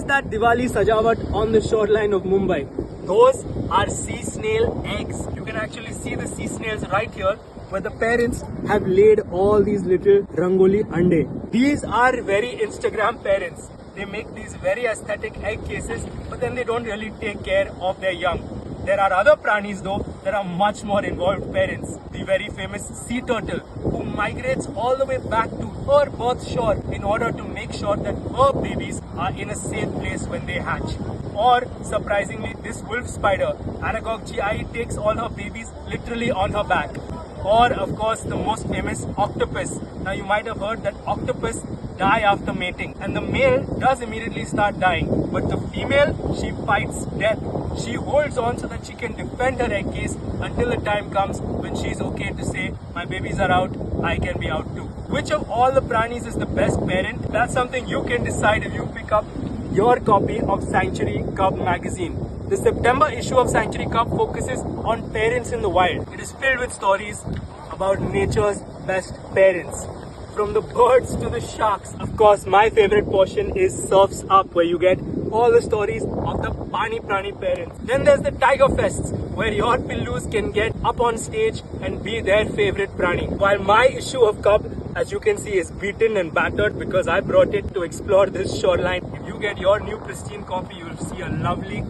that Diwali sajawat on the shoreline of Mumbai? Those are sea snail eggs. You can actually see the sea snails right here, where the parents have laid all these little rangoli ande. These are very Instagram parents. They make these very aesthetic egg cases, but then they don't really take care of their young. There are other pranis though that are much more involved parents. The very famous sea turtle, who migrates all the way back to her birth shore in order to make sure that her babies are in a safe place when they hatch. Or surprisingly, this wolf spider, Aragog GI, takes all her babies literally on her back. Or of course the most famous octopus. Now you might have heard that octopus die after mating, and the male does immediately start dying, but the female, she fights death. She holds on so that she can defend her egg case until the time comes when she's okay to say, my babies are out, I can be out too. Which of all the pranis is the best parent? That's something you can decide if you pick up your copy of Sanctuary Cub magazine. The September issue of Sanctuary Cub focuses on parents in the wild. It is filled with stories about nature's best parents. From the birds to the sharks. Of course, my favorite portion is Surfs Up, where you get all the stories of the prani parents. Then there's the Tiger Fests, where your pillus can get up on stage and be their favorite prani. While my issue of Cub, as you can see, is beaten and battered because I brought it to explore this shoreline. If you get your new pristine copy, you'll see a lovely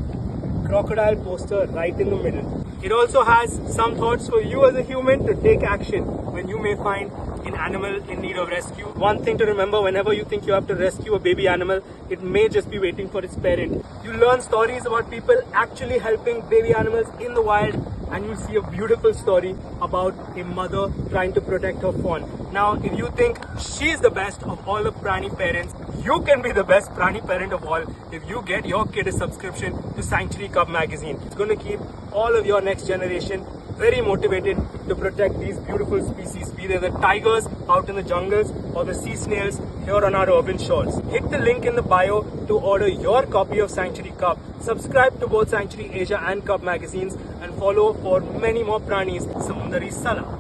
crocodile poster right in the middle. It also has some thoughts for you as a human to take action when you may find an animal in need of rescue. One thing to remember whenever you think you have to rescue a baby animal, it may just be waiting for its parent. You learn stories about people actually helping baby animals in the wild, and you see a beautiful story about a mother trying to protect her fawn. Now, if you think she's the best of all the prani parents, you can be the best prani parent of all if you get your kid a subscription to Sanctuary Cub magazine. It's going to keep all of your next generation very motivated to protect these beautiful species, be they the tigers out in the jungles or the sea snails here on our urban shores. Hit the link in the bio to order your copy of Sanctuary Cub. Subscribe to both Sanctuary Asia and Cub magazines and follow for many more pranis. Samundari Salam.